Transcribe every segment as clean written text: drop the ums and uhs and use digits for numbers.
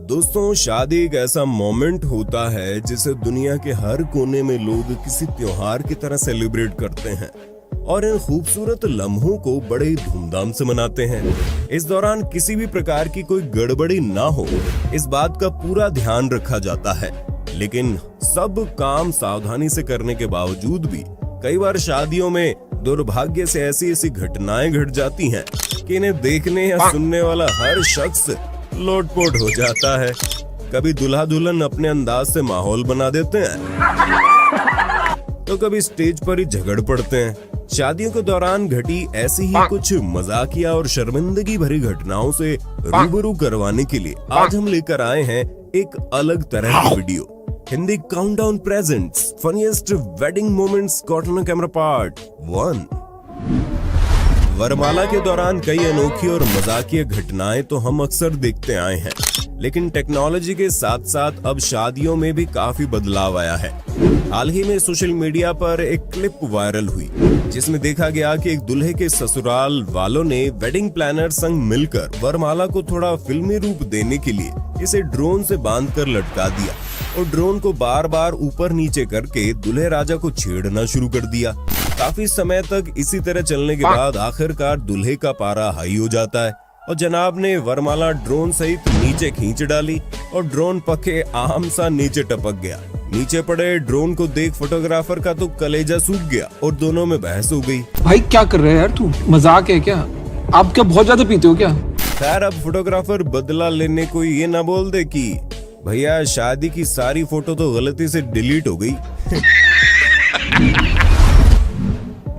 दोस्तों, शादी एक ऐसा मोमेंट होता है जिसे दुनिया के हर कोने में लोग किसी त्योहार की तरह सेलिब्रेट करते हैं और इन खूबसूरत लम्हों को बड़े धूमधाम से मनाते हैं। इस दौरान किसी भी प्रकार की कोई गड़बड़ी ना हो, इस बात का पूरा ध्यान रखा जाता है। लेकिन सब काम सावधानी से करने के बावजूद भी कई बार शादियों में दुर्भाग्य से ऐसी ऐसी घटनाएं घट जाती हैं कि इन्हें देखने या सुनने वाला हर शख्स लोटपोट हो जाता है। कभी दूल्हा दुल्हन अपने अंदाज से माहौल बना देते हैं तो कभी स्टेज पर ही झगड़ पड़ते हैं। शादियों के दौरान घटी ऐसी ही कुछ मजाकिया और शर्मिंदगी भरी घटनाओं से रूबरू करवाने के लिए आज हम लेकर आए हैं एक अलग तरह की video. Hindi countdown presents funniest wedding moments caught on camera part 1। वरमाला के दौरान कई अनोखी और मजाकिया घटनाएं तो हम अक्सर देखते आए हैं, लेकिन टेक्नोलॉजी के साथ साथ अब शादियों में भी काफी बदलाव आया है। हाल ही में सोशल मीडिया पर एक क्लिप वायरल हुई जिसमें देखा गया कि एक दूल्हे के ससुराल वालों ने वेडिंग प्लानर संग मिलकर वरमाला को थोड़ा फिल्मी रूप देने के लिए इसे ड्रोन से बांधकर लटका दिया और ड्रोन को बार बार ऊपर नीचे करके दूल्हे राजा को छेड़ना शुरू कर दिया। काफी समय तक इसी तरह चलने के बाद आखिरकार दूल्हे का पारा हाई हो जाता है और जनाब ने वरमाला ड्रोन सहित नीचे खींच डाली और ड्रोन पके आम सा नीचे टपक गया। नीचे पड़े ड्रोन को देख फोटोग्राफर का तो कलेजा सूख गया और दोनों में बहस हो गई। भाई क्या कर रहे हैं यार, तू मजाक है क्या? आप क्या बहुत ज्यादा पीते हो क्या? खैर, अब फोटोग्राफर बदला लेने को ये ना बोल दे कि भैया शादी की सारी फोटो तो गलती से डिलीट हो गई।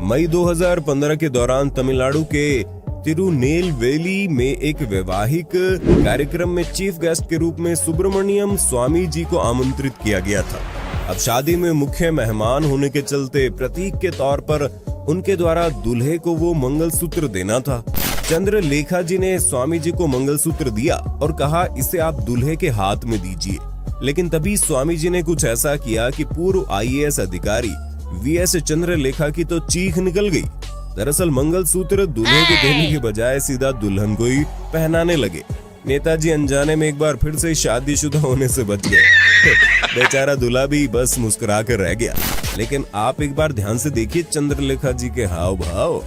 मई 2015 के दौरान तमिलनाडु के तिरुनेलवेली में एक वैवाहिक कार्यक्रम में चीफ गेस्ट के रूप में सुब्रमण्यम स्वामी जी को आमंत्रित किया गया था। अब शादी में मुख्य मेहमान होने के चलते प्रतीक के तौर पर उनके द्वारा दूल्हे को वो मंगलसूत्र देना था। चंद्रलेखा जी ने स्वामी जी को मंगलसूत्र दिया और कहा, इसे आप दूल्हे के हाथ में दीजिए। लेकिन तभी स्वामी जी ने कुछ ऐसा किया कि पूर्व IAS अधिकारी VS चंद्रलेखा की तो चीख निकल गई। दरअसल मंगलसूत्र दूल्हे को देने के बजाय सीधा दुल्हन को ही पहनाने लगे। नेताजी अनजाने में एक बार फिर से शादीशुदा होने से बच गए। बेचारा दूल्हा भी बस मुस्कुरा कर रह गया। लेकिन आप एक बार ध्यान से देखिए चंद्रलेखा जी के हाव भाव।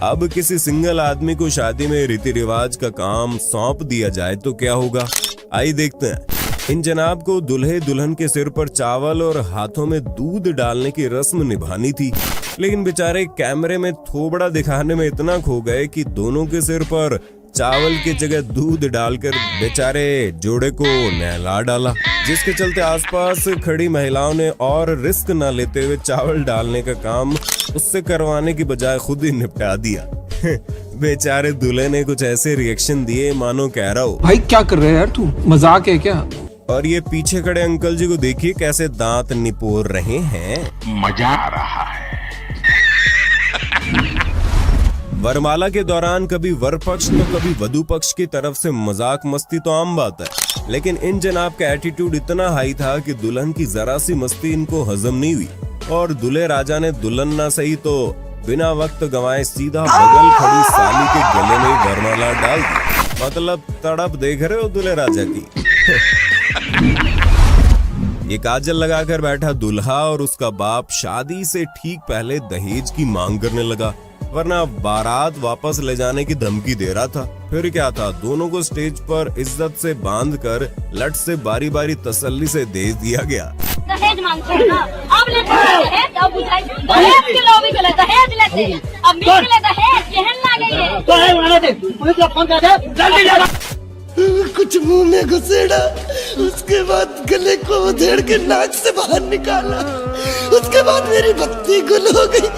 अब किसी सिंगल आदमी को शादी में रीति रिवाज का काम सौंप दिया जाए तो क्या होगा, आइए देखते हैं। इन जनाब को दूल्हे दुल्हन के सिर पर चावल और हाथों में दूध डालने की रस्म निभानी थी, लेकिन बेचारे कैमरे में थोबड़ा दिखाने में इतना खो गए कि दोनों के सिर पर चावल की जगह दूध डालकर बेचारे जोड़े को नहला डाला, जिसके चलते आसपास खड़ी महिलाओं ने और रिस्क न लेते हुए चावल डालने का काम उससे करवाने की बजाय खुद ही निपटा दिया। बेचारे दूल्हे ने कुछ ऐसे रिएक्शन दिए मानो कह रहा हो, भाई क्या कर रहे हैं यार, तू मजाक है क्या? और ये पीछे खड़े अंकल जी को देखिए कैसे दांत निपोर रहे हैं। मजा आ रहा है। वरमाला के दौरान कभी वर पक्ष तो कभी वधु पक्ष की तरफ से मजाक मस्ती तो आम बात है, लेकिन इन जनाब का एटीट्यूड इतना हाई था कि दुल्हन की जरा सी मस्ती इनको हजम नहीं हुई और दूल्हे राजा ने दुल्हन ना सही तो बिना वक्त गंवाए सीधा बगल खड़ी साली के गले में वरमाला डाल दी। मतलब तड़प देख रहे हो दूल्हे राजा की। ये काजल लगाकर बैठा दूल्हा और उसका बाप शादी से ठीक पहले दहेज की मांग करने लगा, वरना बारात वापस ले जाने की धमकी दे रहा था। फिर क्या था, दोनों को स्टेज पर इज्जत से बांधकर लट से बारी बारी तसल्ली से दे दिया गया। दहेज मांगते हैं ना, अब लेते हैं दहेज, अब बुझाई दहेज के लोग भी गलत दहेज लेते हैं, अब मिल के दहेज कहन ना गई है। दहेज वाला दे, पुलिस को फोन कर दे, जल्दी जा। कुछ मुंह में घुसेड़ा, उसके बाद गले को उधेड़ के नाक से बाहर निकाला, उसके बाद मेरी बत्ती गुल हो गई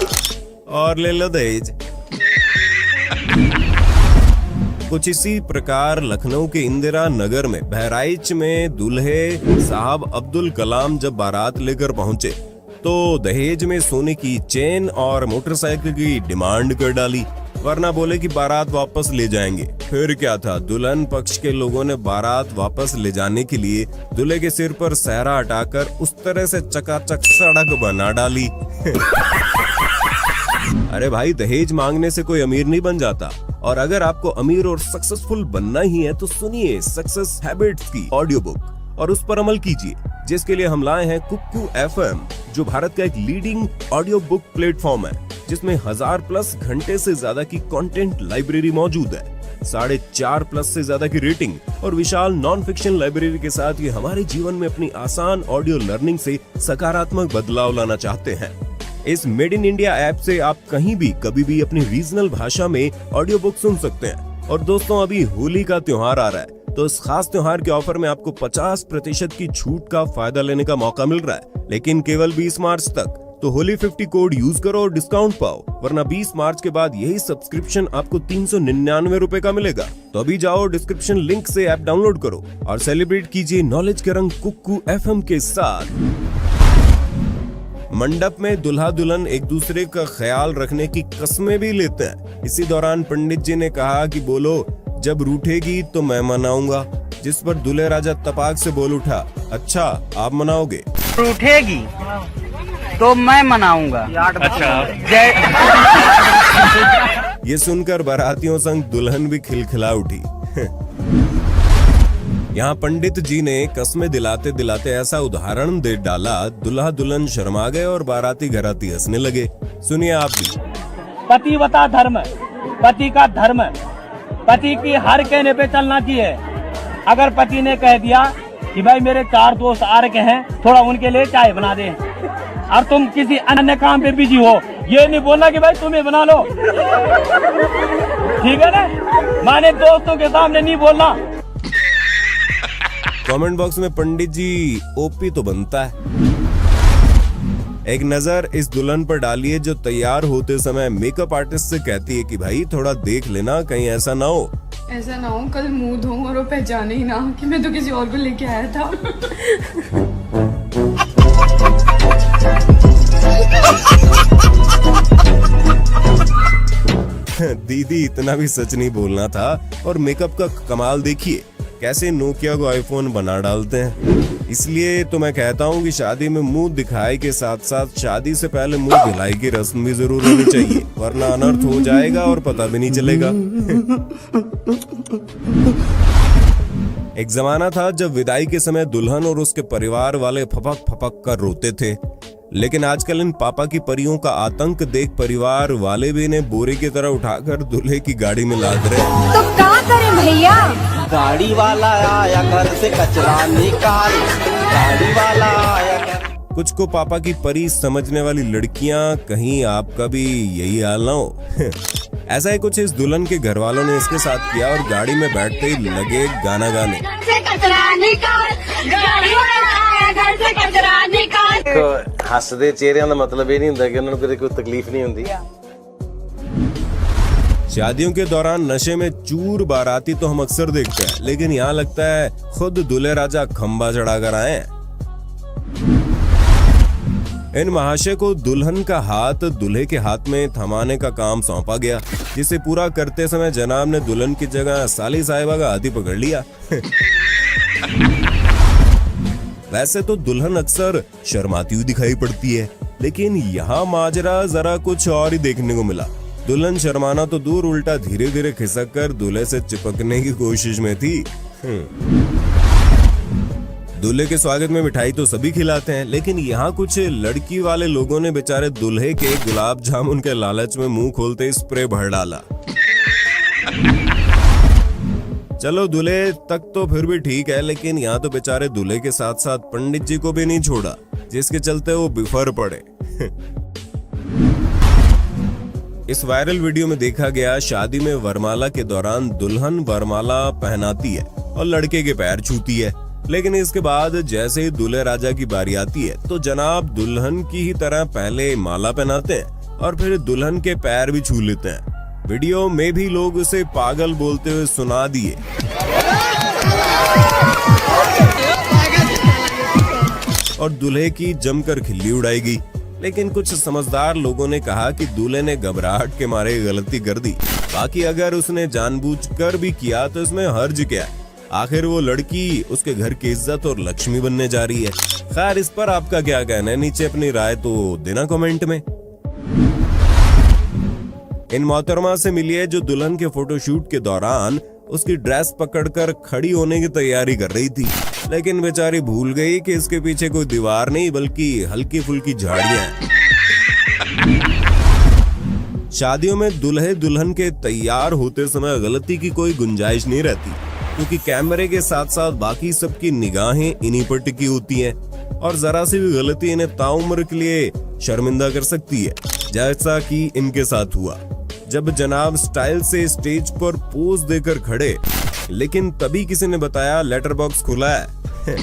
और ले लो दहेज। कुछ इसी प्रकार लखनऊ के इंदिरा नगर में बहराइच में दूल्हे साहब अब्दुल कलाम जब बारात लेकर पहुंचे तो दहेज में सोने की चेन और मोटरसाइकिल की डिमांड कर डाली। वरना बोले कि बारात वापस ले जाएंगे। फिर क्या था, दुल्हन पक्ष के लोगों ने बारात वापस ले जाने के लिए दूल्हे के सिर पर सहरा हटाकर उस तरह से चकाचक सड़क बना डाली। अरे भाई, दहेज मांगने से कोई अमीर नहीं बन जाता। और अगर आपको अमीर और सक्सेसफुल बनना ही है तो सुनिए सक्सेस हैबिट्स की ऑडियो बुक और उस पर अमल कीजिए, जिसके लिए हम लाए हैं कुक्कू FM, जो भारत का एक लीडिंग ऑडियो बुक प्लेटफॉर्म है, जिसमें 1000+ घंटे से ज्यादा की कंटेंट लाइब्रेरी मौजूद है, 4.5+ से ज्यादा की रेटिंग और विशाल नॉन फिक्शन लाइब्रेरी के साथ ये हमारे जीवन में अपनी आसान ऑडियो लर्निंग से सकारात्मक बदलाव लाना चाहते हैं। इस मेड इन इंडिया ऐप से आप कहीं भी कभी भी अपनी रीजनल भाषा में ऑडियो बुक सुन सकते हैं। और दोस्तों, अभी होली का त्योहार आ रहा है, तो इस खास त्योहार के ऑफर में आपको 50% की छूट का फायदा लेने का मौका मिल रहा है, लेकिन केवल 20 मार्च तक। तो होली 50 कोड यूज करो और डिस्काउंट पाओ, वरना 20 मार्च के बाद यही सब्सक्रिप्शन आपको 399 रुपए का मिलेगा। तो अभी जाओ, डिस्क्रिप्शन लिंक से ऐप डाउनलोड करो और सेलिब्रेट कीजिए नॉलेज के रंग कुक्कू FM के साथ। मंडप में दुल्हा दुल्हन एक दूसरे का ख्याल रखने की कस्में भी लेते हैं। इसी दौरान पंडित जी ने कहा कि बोलो, जब रूठेगी तो मैं मनाऊंगा, जिस पर दूल्हे राजा तपाक से बोल उठा, अच्छा आप मनाओगे? रूठेगी तो मैं मनाऊंगा। अच्छा। ये सुनकर बारातियों संग दुल्हन भी खिलखिला उठी। यहाँ पंडित जी ने कस्में दिलाते दिलाते ऐसा उदाहरण दे डाला, दुल्हा दुल्हन शर्मा गए और बाराती घराती हंसने लगे। सुनिए आप भी। पतिव्रता धर्म, पति का धर्म, पति की हर कहने पे चलना चाहिए। अगर पति ने कह दिया कि भाई मेरे 4 दोस्त आ रखे हैं, थोड़ा उनके लिए चाय बना दे, और तुम किसी अन्य काम पे बिजी हो, ये नहीं बोलना कि भाई तुम्हें बना लो, ठीक है ना? माने दोस्तों के सामने नहीं बोलना। कमेंट बॉक्स में पंडित जी ओपी तो बनता है। एक नजर इस दुल्हन पर डालिए जो तैयार होते समय मेकअप आर्टिस्ट से कहती है कि भाई थोड़ा देख लेना, कहीं ऐसा ना हो कल मुंह धो और वो पहचाने ही ना कि मैं तो किसी और को लेके आया था। दीदी, इतना भी सच नहीं बोलना था। और मेकअप का कमाल देखिए, कैसे नोकिया को आईफोन बना डालते हैं। इसलिए तो मैं कहता हूँ कि शादी में मुंह दिखाए के साथ साथ शादी से पहले मुंह धुलाई की रस्म भी जरूर होनी चाहिए, वरना अनर्थ हो जाएगा और पता भी नहीं चलेगा। एक जमाना था जब विदाई के समय दुल्हन और उसके परिवार वाले फपक फपक कर रोते थे, लेकिन आजकल इन पापा की परियों का आतंक देख परिवार वाले भी इन्हें बोरे की तरह उठाकर दूल्हे की गाड़ी में लाद रहे। तो क्या करें भैया? गाड़ी वाला आया घर से कचरा निकाल, गाड़ी वाला आया घर। कुछ को पापा की परी समझने वाली लड़कियां, कहीं आपका भी यही हाल ना हो। ऐसा ही कुछ इस दुल्हन के घर वालों ने इसके साथ किया और गाड़ी में बैठते ही लगे गाना गाने। हसदे चेहरिਆਂ ਦਾ मतलब ਇਹ ਨਹੀਂ ਹੁੰਦਾ ਕਿ ਉਹਨਾਂ ਨੂੰ ਕਦੇ ਕੋਈ ਤਕਲੀਫ नहीं ਹੁੰਦੀ। शादियों के दौरान नशे में चूर बाराती तो हम अक्सर देखते हैं, लेकिन यहाँ लगता है खुद दूल्हे राजा खंबा चढ़ाकर आए हैं। इन महाशय को दुल्हन का हाथ दूल्हे के हाथ में थमाने का काम सौंपा गया, जिसे पूरा करते समय जनाब ने दुल्हन की जगह साली साहिबा का हाथी पकड़ लिया। वैसे तो दुल्हन अक्सर शर्माती हुई दिखाई पड़ती है, लेकिन यहाँ माजरा जरा कुछ और ही देखने को मिला। दुल्हन शर्माना तो दूर, उल्टा धीरे धीरे खिसक कर दूल्हे से चिपकने की कोशिश में थी। दूल्हे के स्वागत में मिठाई तो सभी खिलाते हैं, लेकिन यहाँ कुछ लड़की वाले लोगों ने बेचारे दूल्हे के गुलाब जामुन के लालच में मुंह खोलते ही स्प्रे भर डाला। चलो दूल्हे तक तो फिर भी ठीक है, लेकिन यहाँ तो बेचारे दूल्हे के साथ साथ पंडित जी को भी नहीं छोड़ा, जिसके चलते वो बिफर पड़े। इस वायरल वीडियो में देखा गया, शादी में वरमाला के दौरान दुल्हन वरमाला पहनाती है और लड़के के पैर छूती है, लेकिन इसके बाद जैसे ही दूल्हे राजा की बारी आती है तो जनाब दुल्हन की ही तरह पहले माला पहनाते हैं और फिर दुल्हन के पैर भी छू लेते हैं। वीडियो में भी लोग उसे पागल बोलते हुए सुना दिए। और दूल्हे की जमकर खिल्ली उड़ाई गई, लेकिन कुछ समझदार लोगों ने कहा कि दूल्हे ने घबराहट के मारे गलती कर दी। बाकी अगर उसने जानबूझकर भी किया तो इसमें हर्ज क्या है? आखिर वो लड़की उसके घर की इज्जत और लक्ष्मी बनने जा रही है। खैर, इस पर आपका क्या कहना है? नीचे अपनी राय तो देना कमेंट में। इन मोहतरमा से मिलिए जो दुल्हन के फोटोशूट के दौरान उसकी ड्रेस पकड़कर खड़ी होने की तैयारी कर रही थी, लेकिन बेचारी भूल गई कि इसके पीछे कोई दीवार नहीं बल्कि हल्की फुल्की झाड़ियां हैं। शादियों में दूल्हे दुल्हन के तैयार होते समय गलती की कोई गुंजाइश नहीं रहती, क्योंकि कैमरे के साथ साथ बाकी सबकी निगाहें इन्हीं पर टिकी होती हैं और जरा सी भी गलती इन्हें ताउम्र के लिए शर्मिंदा कर सकती है, जैसा कि इनके साथ हुआ जब जनाब स्टाइल से स्टेज पर पोज देकर खड़े, लेकिन तभी किसी ने बताया लेटर बॉक्स खुला है।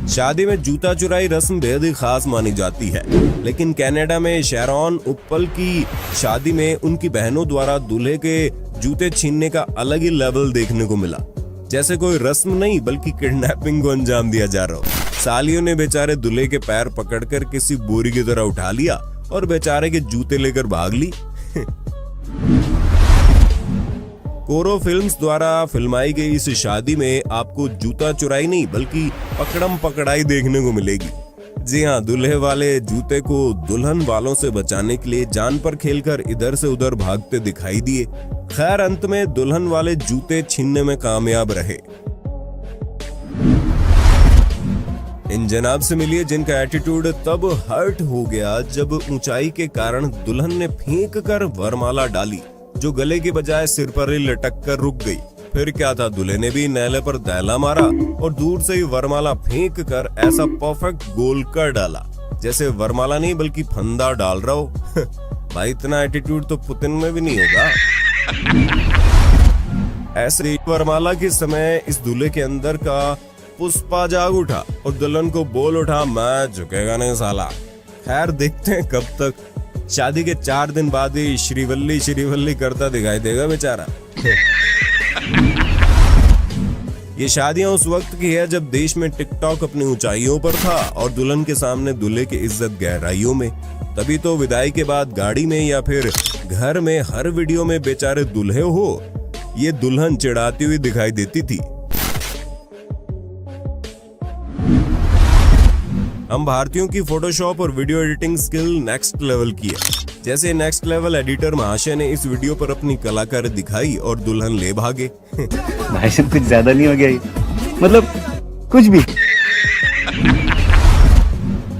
शादी में जूता चुराई रस्म बेहद ही खास मानी जाती है, लेकिन कनाडा में शैरॉन उप्पल की शादी में उनकी बहनों द्वारा दूल्हे के जूते छीनने का अलग ही लेवल देखने को मिला, जैसे कोई रस्म नहीं बल्कि किडनैपिंग को अंजाम दिया जा रहा हो। सालियों ने बेचारे दूल्हे के पैर पकड़कर किसी बोरी की तरह उठा लिया और बेचारे के जूते लेकर भाग ली। कोरो फिल्म्स द्वारा फिल्माई गई इस शादी में आपको जूता चुराई नहीं बल्कि पकड़म पकड़ाई देखने को मिलेगी। जी हाँ, दूल्हे वाले जूते को दुल्हन वालों से बचाने के लिए जान पर खेलकर इधर से उधर भागते दिखाई दिए। खैर, अंत में दुल्हन वाले जूते छीनने में कामयाब रहे। इन जनाब से मिलिए जिनका एटीट्यूड तब हर्ट हो गया जब ऊंचाई के कारण दुल्हन ने फेंक कर वरमाला डाली, जो गले के बजाय सिर पर ही लटक कर रुक गई। फिर क्या था, दूल्हे ने भी नैले पर दैला मारा और दूर से ही वरमाला फेंक कर ऐसा परफेक्ट गोल कर डाला जैसे वरमाला नहीं बल्कि फंदा डाल रहा हो। भाई, इतना एटीट्यूड तो पुतिन में भी नहीं होगा। ऐसे वरमाला के समय इस दूल्हे के अंदर का पुष्पा जाग उठा और दुल्हन को बोल उठा, मैं झुकेगा नहीं साला। खैर, देखते हैं कब तक। शादी के 4 दिन बाद ही श्रीवल्ली श्रीवल्ली करता दिखाई देगा बेचारा। ये शादियां उस वक्त की है जब देश में टिकटॉक अपनी ऊंचाइयों पर था और दुल्हन के सामने दूल्हे की इज्जत गहराइयों में। तभी तो विदाई के बाद गाड़ी में या फिर घर में हर वीडियो में बेचारे दूल्हे हो ये दुल्हन चिढ़ाती हुई दिखाई देती थी। हम भारतीयों की फोटोशॉप और video editing skill next level की है। जैसे नेक्स्ट लेवल एडिटर महाशय ने इस वीडियो पर अपनी कलाकारी दिखाई और दुल्हन ले भागे। भाई साहब, कुछ ज्यादा नहीं हो गया ये? मतलब कुछ भी।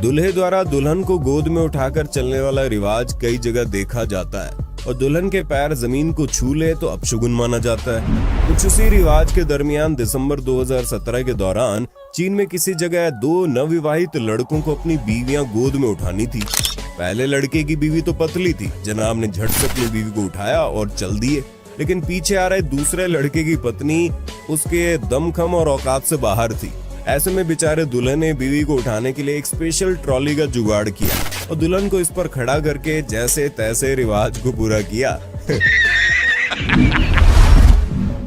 दूल्हे द्वारा दुल्हन को गोद में उठाकर चलने वाला रिवाज कई जगह देखा जाता है और दुल्हन के पैर जमीन को छू ले तो अपशगुन माना जाता है। कुछ उसी रिवाज के दरमियान दिसंबर 2017 के दौरान चीन में किसी जगह 2 नवविवाहित लड़कों को अपनी बीवियां गोद में उठानी थी। पहले लड़के की बीवी तो पतली थी, जनाब ने झट से अपनी बीवी को उठाया और चल दिए, लेकिन पीछे आ रहे दूसरे लड़के की पत्नी उसके दमखम और औकात से बाहर थी। ऐसे में बेचारे दुल्हन ने बीवी को उठाने के लिए एक स्पेशल ट्रॉली का जुगाड़ किया और दुल्हन को इस पर खड़ा करके जैसे तैसे रिवाज को पूरा किया।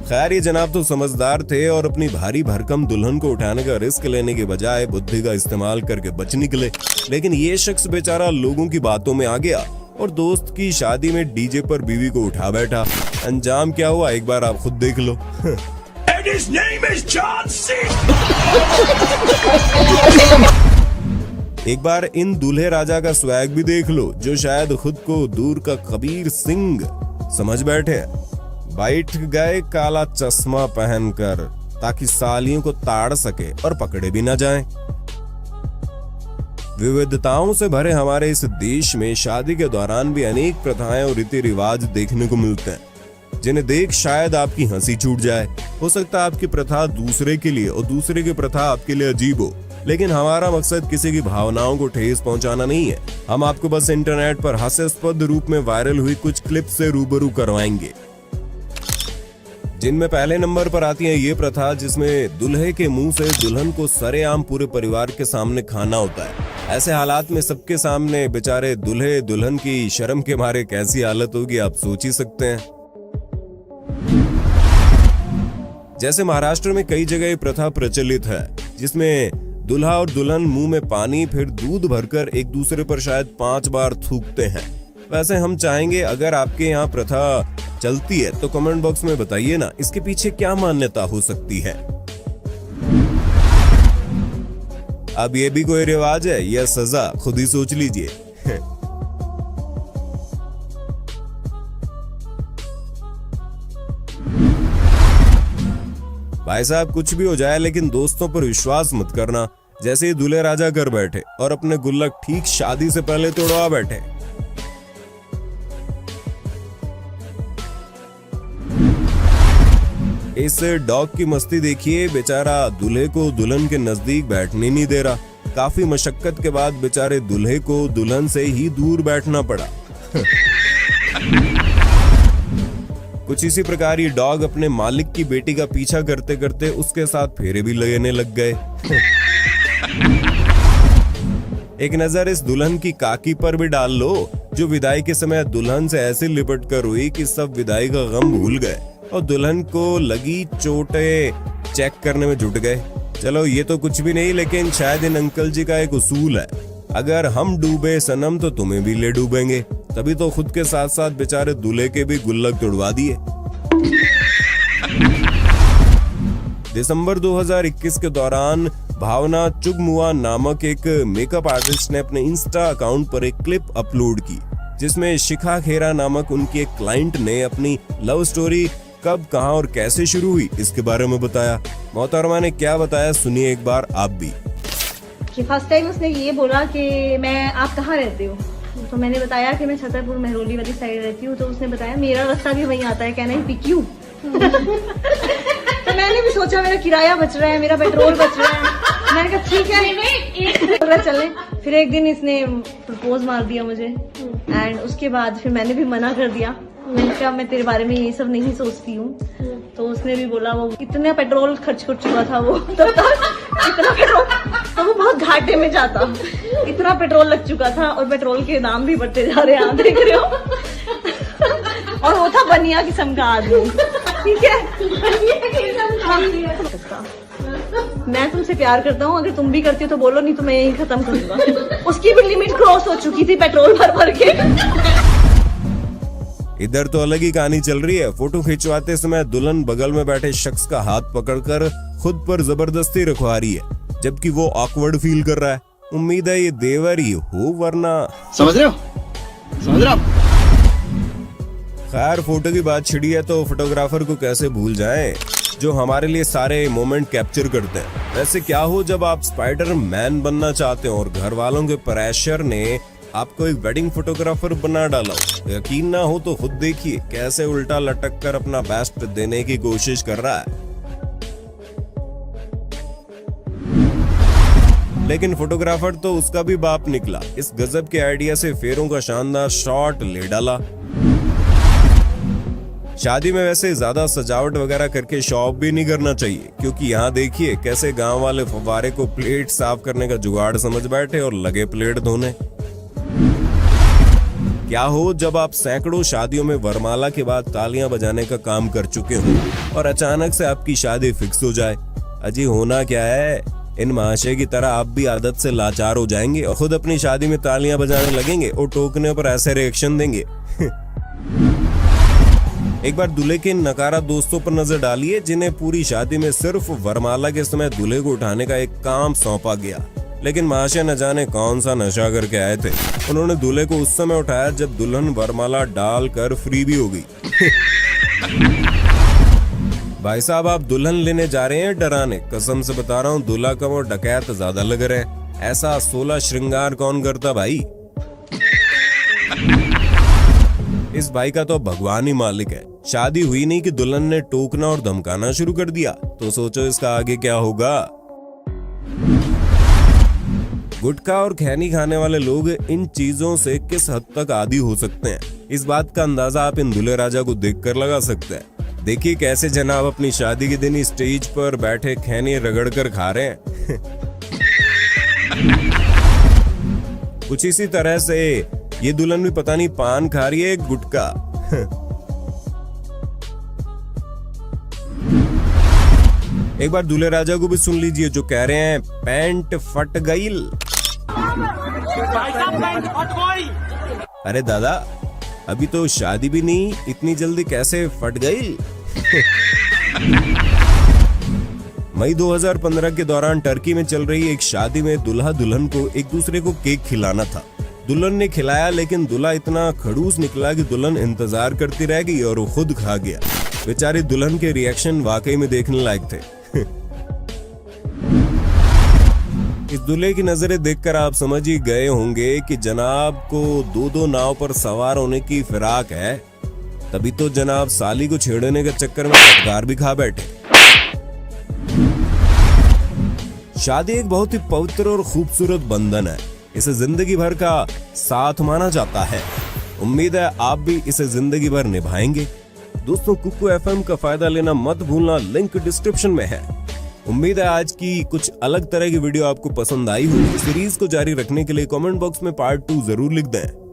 खैर, ये जनाब तो समझदार थे और अपनी भारी भरकम दुल्हन को उठाने का रिस्क लेने के बजाय बुद्धि का इस्तेमाल करके बच निकले, लेकिन ये शख्स बेचारा लोगों की बातों में आ गया और दोस्त की शादी में डीजे पर बीवी को उठा बैठा। अंजाम क्या हुआ एक बार आप खुद देख लो। His name is John C. एक बार इन दूल्हे राजा का स्वैग भी देख लो, जो शायद खुद को दूर का कबीर सिंह समझ बैठे। बैठ गए काला चश्मा पहनकर ताकि सालियों को ताड़ सके और पकड़े भी न जाएं। विविधताओं से भरे हमारे इस देश में शादी के दौरान भी अनेक प्रथाएं और रीति रिवाज देखने को मिलते हैं, जिन्हें देख शायद आपकी हंसी छूट जाए। हो सकता है आपकी प्रथा दूसरे के लिए और दूसरे की प्रथा आपके लिए अजीब हो, लेकिन हमारा मकसद किसी की भावनाओं को ठेस पहुंचाना नहीं है। हम आपको बस इंटरनेट पर हास्यास्पद रूप में वायरल हुई कुछ क्लिप से रूबरू करवाएंगे, जिनमें पहले नंबर पर आती है ये प्रथा जिसमें दूल्हे के मुंह से दुल्हन को सरेआम पूरे परिवार के सामने खाना होता है। ऐसे हालात में सबके सामने बेचारे दूल्हे दुल्हन की शर्म के मारे कैसी हालत होगी आप सोच ही सकते हैं। जैसे महाराष्ट्र में कई जगह ये प्रथा प्रचलित है, जिसमें दूल्हा और दुल्हन मुंह में पानी फिर दूध भरकर एक दूसरे पर शायद 5 बार थूकते हैं। वैसे हम चाहेंगे अगर आपके यहाँ प्रथा चलती है तो कमेंट बॉक्स में बताइए ना, इसके पीछे क्या मान्यता हो सकती है। अब ये भी कोई रिवाज है या सजा, खुद ही सोच लीजिए। भाई साहब कुछ भी हो जाए लेकिन दोस्तों पर विश्वास मत करना। जैसे ही दूल्हे राजा घर बैठे और अपने गुल्लक ठीक शादी से पहले तोड़वा बैठे। इस डॉग की मस्ती देखिए, बेचारा दूल्हे को दुल्हन के नजदीक बैठने नहीं दे रहा। काफी मशक्कत के बाद बेचारे दूल्हे को दुल्हन से ही दूर बैठना पड़ा। कुछ इसी प्रकार ये डॉग अपने मालिक की बेटी का पीछा करते करते उसके साथ फेरे भी लगने लग गए। एक नजर इस दुल्हन की काकी पर भी डाल लो, जो विदाई के समय दुल्हन से ऐसे लिपट कर हुई कि सब विदाई का गम भूल गए और दुल्हन को लगी चोटें चेक करने में जुट गए। चलो ये तो कुछ भी नहीं, लेकिन शायद इन अंकल जी का एक उसूल है, अगर हम डूबे सनम तो तुम्हें भी ले डूबेंगे। तभी तो खुद के साथ साथ बेचारे दूल्हे के भी गुल्लक तोड़वा दिए। दिसंबर 2021 के दौरान भावना चुगमुआ नामक एक मेकअप आर्टिस्ट ने अपने इंस्टा अकाउंट पर एक क्लिप अपलोड की, जिसमें शिखा खेरा नामक उनके एक क्लाइंट ने अपनी लव स्टोरी कब, कहां और कैसे शुरू हुई इसके बारे में बताया। मोहतरमा ने क्या बताया सुनिए एक बार आप भी। कि फर्स्ट टाइम उसने ये बोला कि मैं आप कहाँ रहते हो, तो मैंने बताया कि मैं छतरपुर मेहरौली वाली साइड रहती हूँ। तो उसने बताया मेरा रास्ता भी वहीं आता है, कहना ही पिक्यू। तो मैंने भी सोचा मेरा किराया बच रहा है, मेरा पेट्रोल बच रहा है। मैंने कहा ठीक है चलें। फिर एक दिन इसने प्रपोज मार दिया मुझे एंड उसके बाद फिर मैंने भी मना कर दिया। मैंने कहा मैं तेरे बारे में ये सब नहीं सोचती हूँ। तो उसने भी बोला वो इतना पेट्रोल खर्च कर चुका था वो तब तक, इतना पेट्रोल तो वो बहुत घाटे में जाता, इतना पेट्रोल लग चुका था और पेट्रोल के दाम भी बढ़ते जा रहे हैं, देख रहे हो। और वो था बनिया किस्म का आदमी, ठीक है। मैं तुमसे प्यार करता हूँ, अगर तुम भी करती हो तो बोलो, नहीं तो मैं यही खत्म कर दूंगा। उसकी भी लिमिट क्रॉस हो चुकी थी पेट्रोल भर भर के। इधर तो अलग ही कहानी चल रही है। फोटो खिंचवाते समय दुल्हन बगल में बैठे शख्स का हाथ पकड़कर खुद पर जबरदस्ती रखवा रही है, जबकि वो ऑकवर्ड फील कर रहा है। उम्मीद है ये देवर ही हो, वरना समझ रहे हो? खैर फोटो की बात छिड़ी है तो फोटोग्राफर को कैसे भूल जाएं, जो हमारे लिए सारे मोमेंट कैप्चर करते हैं। वैसे क्या हो जब आप स्पाइडर मैन बनना चाहते हो और घर वालों के प्रेशर ने आपको एक वेडिंग फोटोग्राफर बना डाला हो। यकीन ना हो तो खुद देखिए कैसे उल्टा लटक कर अपना बेस्ट देने की कोशिश कर रहा है। लेकिन फोटोग्राफर तो उसका भी बाप निकला। इस गजब के आइडिया से फेरों का शानदार शॉट ले डाला। शादी में वैसे ज्यादा सजावट वगैरह करके शो ऑफ भी नहीं करना चाहिए, क्योंकि यहाँ देखिए कैसे गांव वाले फव्वारे को प्लेट साफ करने का जुगाड़ समझ बैठे और लगे प्लेट धोने। क्या हो जब आप सैकड़ों शादियों में वरमाला के बाद तालियां बजाने का काम कर चुके हो और अचानक से आपकी शादी फिक्स हो जाए। अजी होना क्या है, इन महाशय की तरह आप भी आदत से लाचार हो जाएंगे और खुद अपनी शादी में तालियां बजाने लगेंगे और टोकने पर ऐसे रिएक्शन देंगे। एक बार दूल्हे के नकारा दोस्तों पर नजर डालिए, जिन्हें पूरी शादी में सिर्फ वरमाला के समय दूल्हे को उठाने का एक काम सौंपा गया, लेकिन महाशय न जाने कौन सा नशा करके आए थे। उन्होंने दूल्हे को उस समय उठाया जब दुल्हन वरमाला डालकर फ्री भी हो गई। भाई साहब आप दुल्हन लेने जा रहे हैं डराने, कसम से बता रहा हूँ दूल्हा कम और डकैत ज्यादा लग रहे हैं। ऐसा 16 श्रृंगार कौन करता भाई। इस भाई का तो भगवान ही मालिक है। शादी हुई नहीं कि दुल्हन ने टोकना और धमकाना शुरू कर दिया, तो सोचो इसका आगे क्या होगा। गुटखा और खैनी खाने वाले लोग इन चीजों से किस हद तक आदी हो सकते हैं, इस बात का अंदाजा आप इन दूल्हे राजा को देखकर लगा सकते हैं। देखिए कैसे जनाब अपनी शादी के दिन स्टेज पर बैठे खैनी रगड़ कर खा रहे हैं। कुछ इसी तरह से ये दुल्हन भी पता नहीं पान खा रही है गुटखा। एक बार दूल्हे राजा को भी सुन लीजिए जो कह रहे हैं पैंट फट गईल। अरे दादा अभी तो शादी भी नहीं, इतनी जल्दी कैसे फट गई? मई 2015 के दौरान टर्की में चल रही एक शादी में दूल्हा दुल्हन को एक दूसरे को केक खिलाना था। दुल्हन ने खिलाया लेकिन दूल्हा इतना खड़ूस निकला कि दुल्हन इंतजार करती रह गई और वो खुद खा गया। बेचारी दुल्हन के रिएक्शन वाकई में देखने लायक थे। इस दूल्हे की नजरें देखकर आप समझ ही गए होंगे कि जनाब को दो नाव पर सवार होने की फिराक है, तभी तो जनाब साली को छेड़ने के चक्कर में फटकार भी खा बैठे। शादी एक बहुत ही पवित्र और खूबसूरत बंधन है, इसे जिंदगी भर का साथ माना जाता है। उम्मीद है आप भी इसे जिंदगी भर निभाएंगे। दोस्तों कुकू FM का फायदा लेना मत भूलना, लिंक डिस्क्रिप्शन में है। उम्मीद है आज की कुछ अलग तरह की वीडियो आपको पसंद आई होगी। सीरीज को जारी रखने के लिए कमेंट बॉक्स में पार्ट 2 जरूर लिख दें।